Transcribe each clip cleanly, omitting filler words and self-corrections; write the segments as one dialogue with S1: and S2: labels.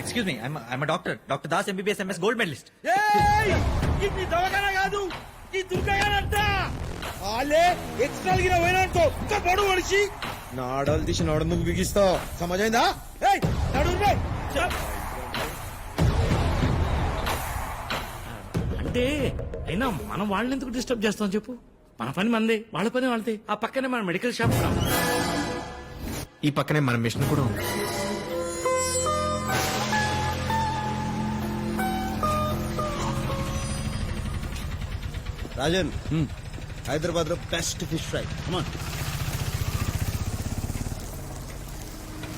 S1: Excuse me I'm doctor doctor Das MBBS MS gold medallist.
S2: ఇది దవాఖాన కాదు, ఈ దుర్గగానంట. వాళ్ళే ఎక్స్ట్రా పోయినట్టు పడు మనిషి నాడలు తీసి నాడు నువ్వు బిగిస్తావు. సమజైందా?
S3: అంటే అయినా మనం వాళ్ళని ఎందుకు డిస్టర్బ్ చేస్తాం చెప్పు? మన పని మందే, వాళ్ళ పని వాళ్ళదే. ఆ పక్కనే మన మెడికల్ షాప్ ఉన్నాం.
S1: ఈ పక్కనే మన మిషన్ కూడా ఉంది.
S2: రాజన్, హైదరాబాద్ లో బెస్ట్ ఫిష్ ఫ్రై.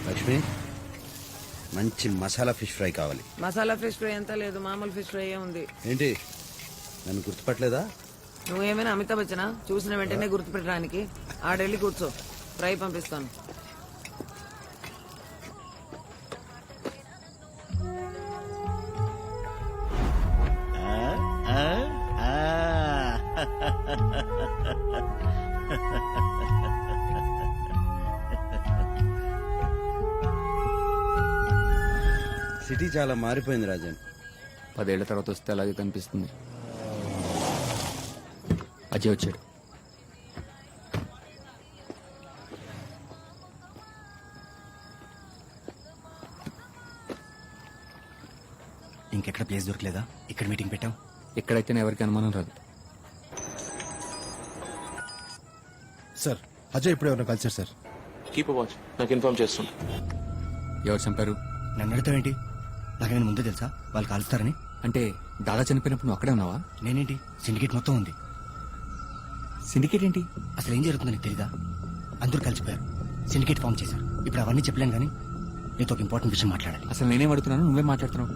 S4: లక్ష్మి, మంచి మసాలా ఫిష్ ఫ్రై కావాలి.
S5: మసాలా ఫిష్ ఫ్రై ఎంత లేదు, మామూలు ఫిష్ ఫ్రై ఉంది.
S4: ఏంటి, నన్ను గుర్తుపట్టలేదా?
S5: నువ్వేమైనా అమితాబ్ బచ్చనా? చూసిన వెంటనే గుర్తుపెట్టడానికి. ఆడెళ్ళి కూర్చో, ఫ్రై పంపిస్తాను.
S4: సిటీ చాలా మారిపోయింది రాజన్.
S6: 10 ఏళ్ల తర్వాత వస్తే అలాగే కనిపిస్తుంది. అజయ్ వచ్చాడు.
S7: ఇంకెక్కడ ప్లేస్ దొరకలేదా? ఇక్కడ మీటింగ్ పెట్టాం.
S6: ఎక్కడైతేనే ఎవరికి అనుమానం రాదు.
S2: సార్, అజయ్ ఇప్పుడు ఎవరైనా కలిసారు సార్?
S8: కీప్ వాచ్, నాకు ఇన్ఫార్మ్ చేస్తుంటా.
S6: ఎవరు చంపారు?
S7: నన్ను అడుగుతావేంటి? నాకు నేను ముందే తెలుసా వాళ్ళు కాలుస్తారని?
S6: అంటే దాదా చనిపోయినప్పుడు నువ్వు అక్కడే ఉన్నావా?
S7: నేనేంటి, సిండికేట్ మొత్తం ఉంది.
S6: సిండికేట్ ఏంటి?
S7: అసలు ఏం జరుగుతుందో నీకు తెలీదా? అందరూ కలిసిపోయారు, సిండికేట్ ఫామ్ చేశారు. ఇప్పుడు అవన్నీ చెప్పలేను కానీ నీతో ఒక ఇంపార్టెంట్ విషయం మాట్లాడాలి.
S6: అసలు నేనేం అడుగుతున్నాను, నువ్వేం మాట్లాడుతున్నావు?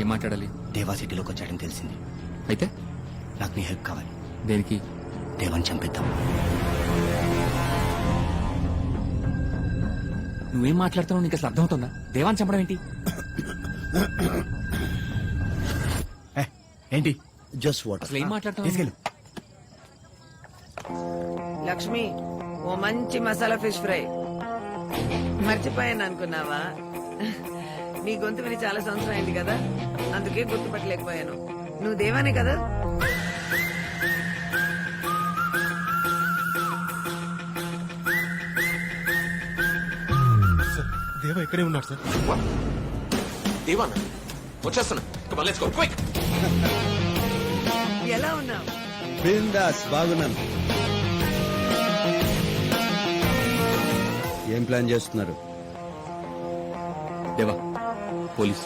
S6: ఏం మాట్లాడాలి?
S7: దేవా సిటీలోకి వచ్చాడని తెలిసింది.
S6: అయితే
S7: నాకు నీ హెల్ప్ కావాలి.
S6: దేనికి?
S7: దేవాన్ని చంపేద్దాం.
S6: నువ్వేం మాట్లాడుతున్నావు? నీకు అసలు అర్థమవుతుందా? దేవాన్ని చంపడం ఏంటి?
S7: ఏంటి?
S4: Just what?
S6: అసలు ఏం మాట్లాడుతున్నావు?
S7: తీసుకెళ్ళు.
S5: లక్ష్మి, ఓ మంచి మసాలా ఫిష్ ఫ్రై. మర్చిపోయాను అనుకున్నావా? నీ గొంతు విని చాలా సంవత్సరం అయింది కదా, అందుకే గుర్తుపట్టలేకపోయాను. నువ్వు దేవానే కదా?
S2: దేవా ఇక్కడే ఉన్నాడు సార్.
S8: దేవానా వచ్చేస్తున్నా. Come on, let's go, quick.
S5: ఎలా ఉన్నావు?
S4: బిందాస్, బాగున్నాను. ఏం ప్లాన్ చేస్తున్నారు?
S6: దేవా, police.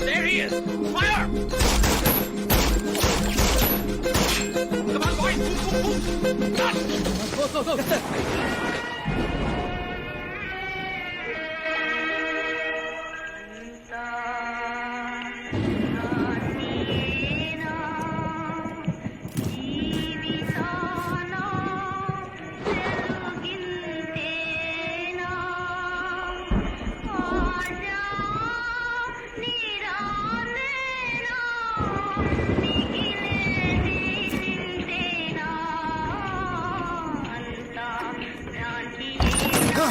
S3: There he is! Fire! Come on, boys! Move! Run! Go!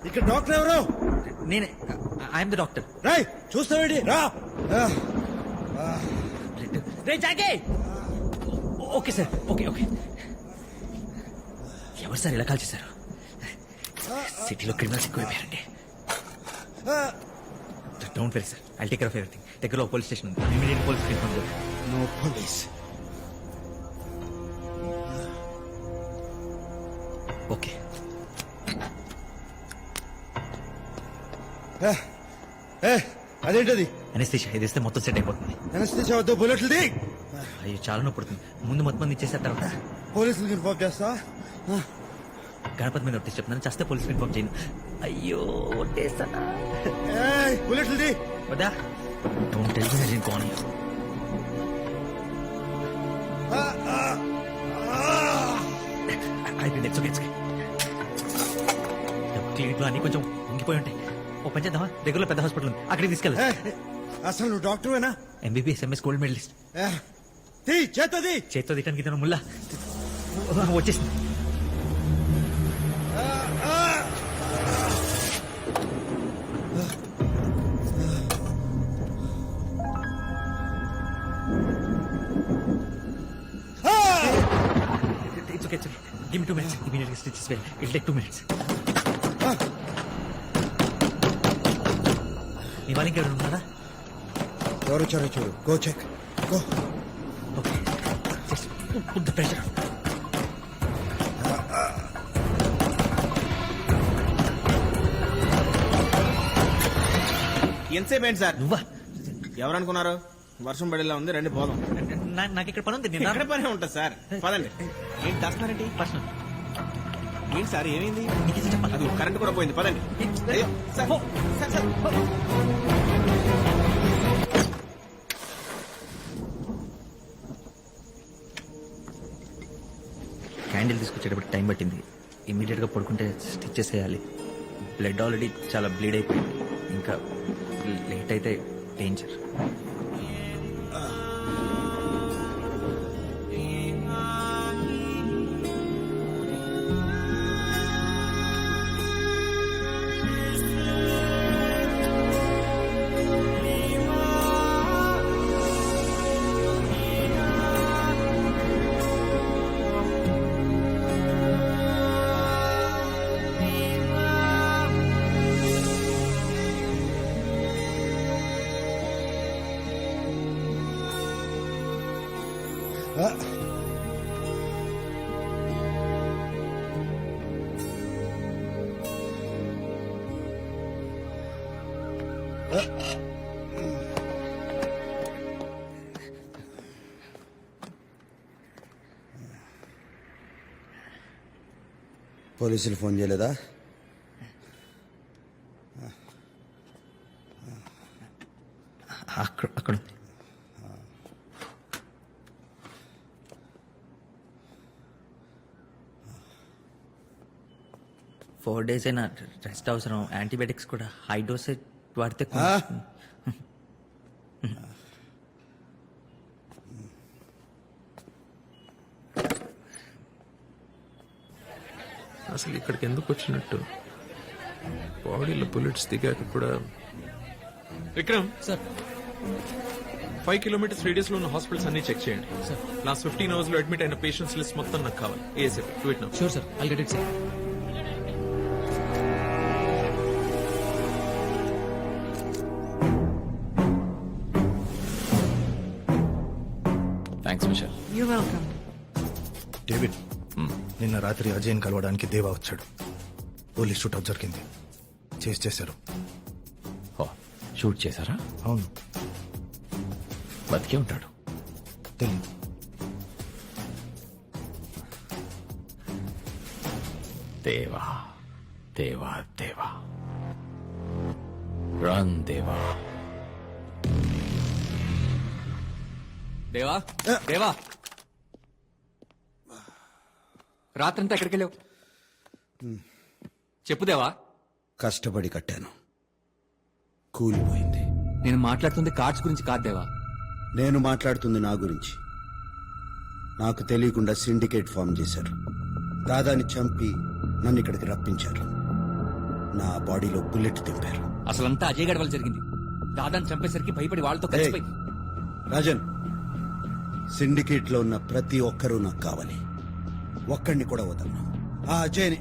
S2: ఇక్కడ డాక్టర్ ఎవరు?
S1: నేనే, ఐఎమ్ ద డాక్టర్.
S2: రాయ్, చూస్తావేంటి? రా.
S1: రే జాకే. Okay sir, okay okay. ఎవరు సార్ ఇలా కాల్ చేశారు? సిటీలో క్రిమినల్స్ ఎక్కువైపోయారండి. Don't worry sir, I'll take care of everything. దగ్గరలో పోలీస్ స్టేషన్ ఉంది, ఇమీడియట్ పోలీస్ ఇన్ఫార్మ్ చేయండి.
S2: No police.
S1: ఓకే.
S2: అదేంటది
S1: అనస్థిషియా ఇది ఇస్తే మొత్తం సెట్ అయిపోతుంది.
S2: అనస్థిషియా వద్ద బుల్లెట్లు ది.
S1: అయ్యో చాలా నొప్పి పుడుతుంది. ముందు మొత్తం మంది ఇచ్చేసిన తర్వాత
S2: పోలీసులకు ఇన్ఫార్మ్ చేస్తా.
S1: గణపతి మీద ఒట్టేసి చెప్తున్నాను. చేస్తే పోలీసులు ఇన్ఫార్మ్ చేయను. అయ్యో ఒట్టేస్తానా?
S2: బుల్లెట్లు ది.
S1: వద్దా? డోంట్ టెల్ మీ నేను కోన్. అయిపోయింది. It's okay. క్లినిక్ లో అన్ని కొంచెం ఉంగిపోయి ఉంటాయి. ఓ పని చేద్దామా? దగ్గరలో పెద్ద హాస్పిటల్ ఉంది, అక్కడికి తీసుకెళ్ళి.
S2: అసలు నువ్వు డాక్టర్వేనా?
S1: MBBS MS gold medalist.
S2: చేతది.
S1: చేత్తో తిట్టడానికి ఇతను ముల్లా వచ్చేసింది. It's okay, it's okay. Give me 2 minutes. Immediately stitches well. It'll take 2 minutes. నీ వాళ్ళకి ఎవరు ఉన్నారా?
S2: ఎవరు వచ్చారో చూడు. Go check. Go.
S1: Okay. Just put the pressure.
S9: ఎంతసేపు ఏంటి సార్?
S1: నువ్వా?
S9: ఎవరనుకున్నారు? వర్షం పడేలా ఉంది, రండి పోదాం.
S1: నాకు ఇక్కడ పని ఉంది.
S9: ఎక్కడ పని ఉంటుంది సార్? పదండి. ఏంటి దాస్తున్నారేంటి?
S1: పర్సనల్.
S9: ఏంటి సార్ ఏమైంది?
S1: నీకు ఇది చెప్పాలి.
S9: అది కరెంట్ కూడా పోయింది, పదండి. అయ్యో, సార్, సార్, సార్.
S1: క్యాండిల్ తీసుకొచ్చేటప్పుడు టైం పట్టింది. ఇమీడియట్ గా పడుకుంటే స్టిచెస్ వేయాలి. బ్లడ్ ఆల్రెడీ చాలా బ్లీడ్ అయిపోయింది. ఇంకా లేట్ అయితే డేంజర్.
S4: పోలీసులు ఫోన్ చేయలేదా?
S1: అక్కడ ఉంది. ఫోర్ డేస్ అయినా రెస్ట్ అవసరం. యాంటీబయాటిక్స్ కూడా హై డోసేజ్ వాడితే
S8: అసలు ఇక్కడికి ఎందుకు వచ్చినట్టు? బాడీలో బుల్లెట్స్ దిగాక కూడా. విక్రమ్
S6: సార్
S8: 5 kilometers రేడియస్ లో ఉన్న హాస్పిటల్స్ అన్ని చెక్ చేయండి. లాస్ట్ 15 hours లో అడ్మిట్ అయిన పేషెంట్స్ లిస్ట్ మొత్తం నాకు కావాలి. ASF do it now.
S6: Sure sir, I'll get it sir. Thanks Mitchell.
S5: You welcome.
S10: David, నిన్న రాత్రి అజయ్ని కలవడానికి దేవా వచ్చాడు. పోలీస్ షూట్ అవుట్ జరిగింది. చేశారు.
S6: షూట్ చేశారా?
S10: అవును.
S6: బతికే ఉంటాడు.
S10: తెలియదు.
S6: దేవా దేవా దేవా, రన్ దేవా. దేవా దేవా, రాత్రంతా ఎక్కడికి వెళ్ళావు? చెప్పు దేవా.
S4: కష్టపడి కట్టాను, కూలిపోయింది.
S6: నేను మాట్లాడుతుంది కార్డ్స్ గురించి కాదు దేవా.
S4: నేను మాట్లాడుతుంది నా గురించి. నాకు తెలియకుండా సిండికేట్ ఫామ్ చేశారు. దాదాని చంపి నన్ను ఇక్కడికి రప్పించారు. నా బాడీలో బుల్లెట్ తింపారు.
S6: అసలంతా అజయ్ గడ్ వల్ల జరిగింది. దాదాని చంపేసరికి భయపడి వాళ్ళతో కలిసిపోయి.
S4: రాజన్, సిండికేట్ లో ఉన్న ప్రతి ఒక్కరూ నాకు కావాలి. ఒక్కడిని కూడా వదలను. ఆ అజయ్ని.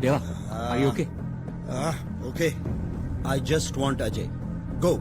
S6: దేవా, are you okay?
S4: Okay, I just want Ajay. Go.